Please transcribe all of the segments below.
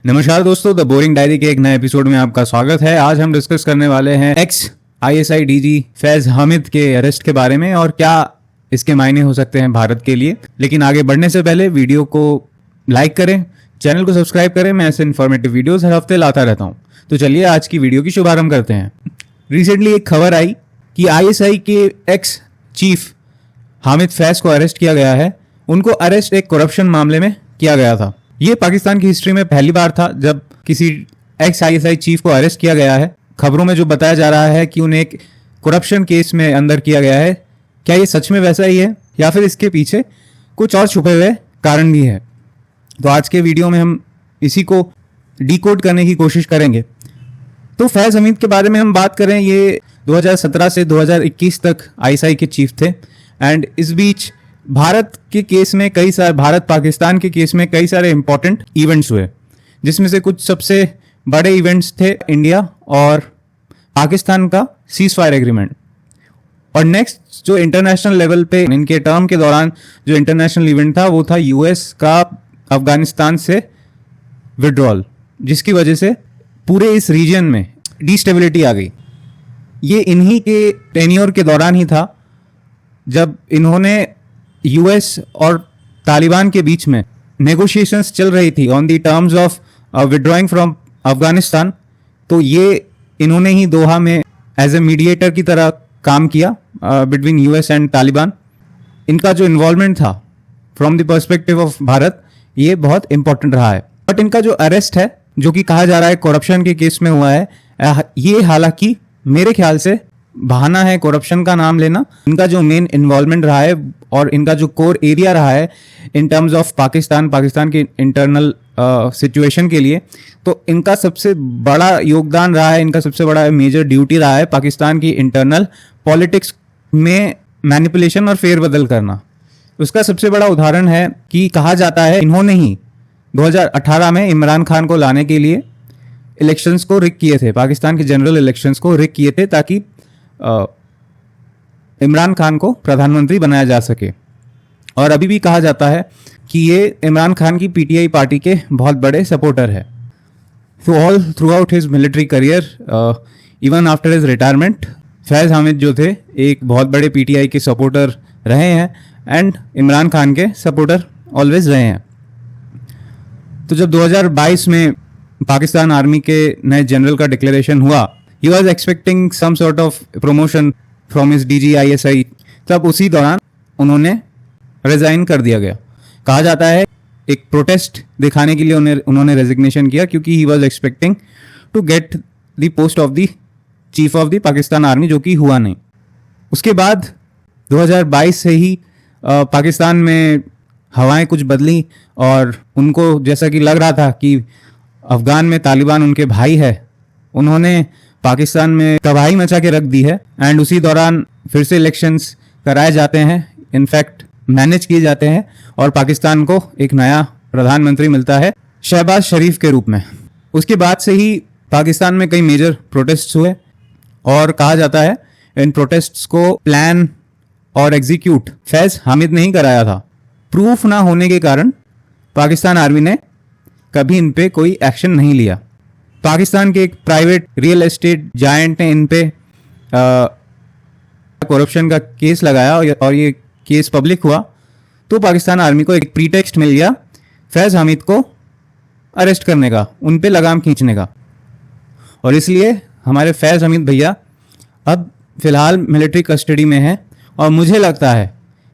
नमस्कार दोस्तों, the boring diary के एक नए एपिसोड में आपका स्वागत है। आज हम डिस्कस करने वाले हैं x ISI DG Faiz Hamid के अरेस्ट के बारे में और क्या इसके मायने हो सकते हैं भारत के लिए। लेकिन आगे बढ़ने से पहले वीडियो को लाइक करें, चैनल को सब्सक्राइब करें। मैं ऐसे इन्फॉर्मेटिव वीडियोस हर हफ्ते लाता रहता हूं। तो चलिए आज की वीडियो की शुभारंभ करते हैं। रिसेंटली एक खबर आई कि आईएसआई के एक्स चीफ हामिद फैज को अरेस्ट किया गया है। उनको अरेस्ट एक करप्शन मामले में किया गया था। ये पाकिस्तान की हिस्ट्री में पहली बार था जब किसी एक्स आईएसआई चीफ को अरेस्ट किया गया है। खबरों में जो बताया जा रहा है कि उन्हें एक करप्शन केस में अंदर किया गया है, क्या ये सच में वैसा ही है या फिर इसके पीछे कुछ और छुपे हुए कारण भी है? तो आज के वीडियो में हम इसी को डिकोड करने की कोशिश करेंगे। तो फैज हमीद के बारे में हम बात करें, ये 2017 से 2021 तक आईएसआई के चीफ थे। एंड इस बीच भारत के केस में भारत पाकिस्तान के केस में कई सारे इंपॉर्टेंट इवेंट्स हुए, जिसमें से कुछ सबसे बड़े इवेंट्स थे इंडिया और पाकिस्तान का सीज फायर एग्रीमेंट। और नेक्स्ट जो इंटरनेशनल लेवल पे इनके टर्म के दौरान जो इंटरनेशनल इवेंट था वो था यूएस का अफगानिस्तान से विड्रॉल, जिसकी वजह से पूरे इस रीजन में डिस्टेबिलिटी आ गई। ये इन्हीं के टेन्योर के दौरान ही था जब इन्होंने यूएस और तालिबान के बीच में नेगोशिएशंस चल रही थी on the terms of withdrawing from Afghanistan. तो ये इन्होंने ही दोहा में एज ए मीडिएटर की तरह काम किया बिटवीन यूएस एंड तालिबान। इनका जो इन्वॉल्वमेंट था from the perspective of Bharat, ये बहुत इंपॉर्टेंट रहा है। बट इनका जो अरेस्ट है, जो कि कहा जा रहा है करप्शन के केस में हुआ है, ये हालांकि मेरे ख्याल से बहाना है करप्शन का नाम लेना। इनका जो मेन इन्वॉल्वमेंट रहा है और इनका जो कोर एरिया रहा है इन टर्म्स ऑफ पाकिस्तान के इंटरनल सिचुएशन के लिए, तो इनका सबसे बड़ा योगदान रहा है, इनका सबसे बड़ा मेजर ड्यूटी रहा है पाकिस्तान की इंटरनल पॉलिटिक्स में मैनिपुलेशन और फेरबदल करना। उसका सबसे बड़ा उदाहरण है कि कहा जाता है इन्होंने ही 2018 में इमरान खान को लाने के लिए इलेक्शंस को रिग किए थे, पाकिस्तान के जनरल इलेक्शंस को रिग किए थे ताकि इमरान खान को प्रधानमंत्री बनाया जा सके। और अभी भी कहा जाता है कि ये इमरान खान की पीटीआई पार्टी के बहुत बड़े सपोर्टर है। तो all through out his military career, even after his retirement, Faiz Hamid जो थे एक बहुत बड़े पीटीआई के सपोर्टर रहे हैं एंड इमरान खान के सपोर्टर ऑलवेज रहे हैं। तो जब 2022 में पाकिस्तान आर्मी के नए जनरल का डिक्लेरेशन हुआ, he was expecting some sort of promotion from his DG ISI, तब उसी दौरान उन्होंने रिजाइन कर दिया गया। कहा जाता है एक प्रोटेस्ट दिखाने के लिए उन्होंने रेजिग्नेशन किया, क्योंकि he was expecting to get the post of the chief of the Pakistan army, जो कि हुआ नहीं। उसके बाद 2022 से ही पाकिस्तान में हवाएं कुछ बदली और उनको जैसा कि लग रहा था कि अफगान में तालिबान उनके भाई है, उन्होंने पाकिस्तान में तबाही मचा के रख दी है। एंड उसी दौरान फिर से इलेक्शंस कराए जाते हैं, इनफैक्ट मैनेज किए जाते हैं, और पाकिस्तान को एक नया प्रधानमंत्री मिलता है शहबाज शरीफ के रूप में। उसके बाद से ही पाकिस्तान में कई मेजर प्रोटेस्ट्स हुए और कहा जाता है इन प्रोटेस्ट्स को प्लान और एग्जीक्यूट फैज हामिद ने ही कराया था। प्रूफ ना होने के कारण पाकिस्तान आर्मी ने कभी इन पे कोई एक्शन नहीं लिया। पाकिस्तान के एक प्राइवेट रियल एस्टेट जायंट ने इन पे करप्शन का केस लगाया और ये केस पब्लिक हुआ, तो पाकिस्तान आर्मी को एक प्रीटेक्स्ट मिल गया फैज हामिद को अरेस्ट करने का, उन पे लगाम खींचने का। और इसलिए हमारे फैज हामिद भैया अब फिलहाल मिलिट्री कस्टडी में हैं और मुझे लगता है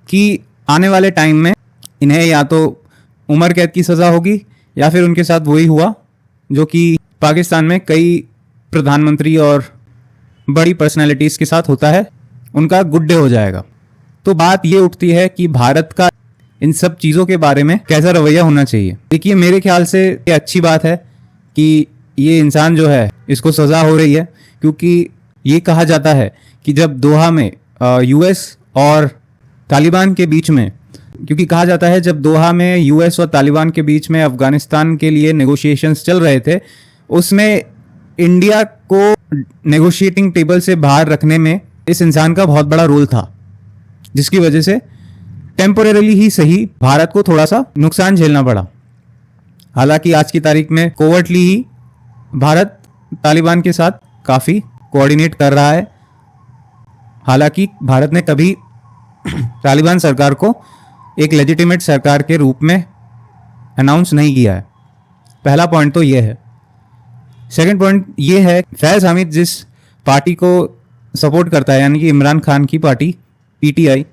कि आने वाले टाइम में इन्हें या तो उम्र कैद की सज़ा होगी या फिर उनके साथ वही हुआ जो कि पाकिस्तान में कई प्रधानमंत्री और बड़ी पर्सनालिटीज़ के साथ होता है, उनका गुड डे हो जाएगा। तो बात ये उठती है कि भारत का इन सब चीज़ों के बारे में कैसा रवैया होना चाहिए। देखिए, मेरे ख्याल से ये अच्छी बात है कि ये इंसान जो है इसको सज़ा हो रही है, क्योंकि ये कहा जाता है कि जब दोहा में यूएस और तालिबान के बीच में, क्योंकि कहा जाता है जब दोहा में यूएस और तालिबान के बीच में अफगानिस्तान के लिए नेगोशिएशंस चल रहे थे, उसमें इंडिया को नेगोशिएटिंग टेबल से बाहर रखने में इस इंसान का बहुत बड़ा रोल था, जिसकी वजह से टेम्पोरेरी ही सही भारत को थोड़ा सा नुकसान झेलना पड़ा। हालांकि आज की तारीख में कोवर्टली ही भारत तालिबान के साथ काफ़ी कोऑर्डिनेट कर रहा है। हालांकि भारत ने कभी तालिबान सरकार को एक लेजिटिमेट सरकार के रूप में अनाउंस नहीं किया है। पहला पॉइंट तो ये है। सेकंड पॉइंट ये है, फैज़ हामिद जिस पार्टी को सपोर्ट करता है यानी कि इमरान खान की पार्टी पीटीआई,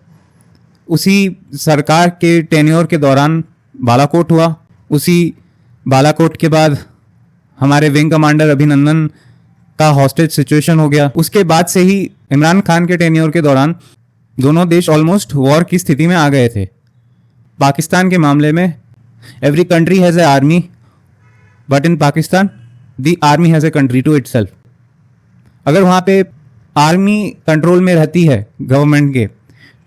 उसी सरकार के टेन्योर के दौरान बालाकोट हुआ। उसी बालाकोट के बाद हमारे विंग कमांडर अभिनंदन का हॉस्टेज सिचुएशन हो गया। उसके बाद से ही इमरान खान के टेन्योर के दौरान दोनों देश ऑलमोस्ट वॉर की स्थिति में आ गए थे। पाकिस्तान के मामले में every country has a army, but in Pakistan the army has a country to itself. अगर वहाँ पे आर्मी कंट्रोल में रहती है गवर्नमेंट के,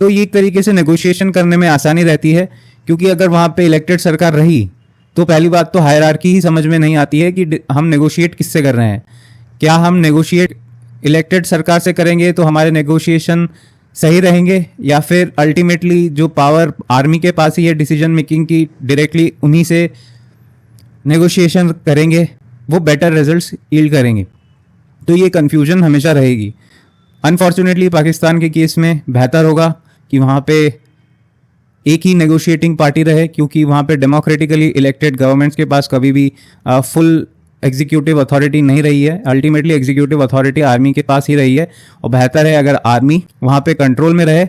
तो ये एक तरीके से नेगोशिएशन करने में आसानी रहती है, क्योंकि अगर वहाँ पे इलेक्टेड सरकार रही तो पहली बात तो हायरार्की ही समझ में नहीं आती है कि हम नेगोशिएट किससे कर रहे हैं। क्या हम नेगोशिएट इलेक्टेड सरकार से करेंगे तो हमारे नेगोशिएशन सही रहेंगे, या फिर अल्टीमेटली जो पावर आर्मी के पास ही है डिसीजन मेकिंग की, डायरेक्टली उन्हीं से नेगोशिएशन करेंगे, वो बेटर रिजल्ट्स यील्ड करेंगे। तो ये कन्फ्यूजन हमेशा रहेगी। अनफॉर्चुनेटली पाकिस्तान के केस में बेहतर होगा कि वहाँ पे एक ही नेगोशिएटिंग पार्टी रहे, क्योंकि वहाँ पे डेमोक्रेटिकली इलेक्टेड गवर्नमेंट्स के पास कभी भी फुल एग्जीक्यूटिव अथॉरिटी नहीं रही है। अल्टीमेटली एग्जीक्यूटिव अथॉरिटी आर्मी के पास ही रही है, और बेहतर है अगर आर्मी वहाँ पे कंट्रोल में रहे।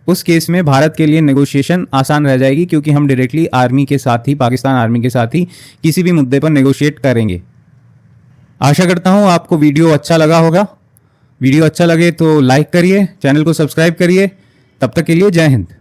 उस केस में भारत के लिए नेगोशिएशन आसान रह जाएगी, क्योंकि हम डायरेक्टली आर्मी के साथ ही, पाकिस्तान आर्मी के साथ ही किसी भी मुद्दे पर नेगोशिएट करेंगे। आशा करता हूँ आपको वीडियो अच्छा लगा होगा। वीडियो अच्छा लगे तो लाइक करिए, चैनल को सब्सक्राइब करिए। तब तक के लिए जय हिंद।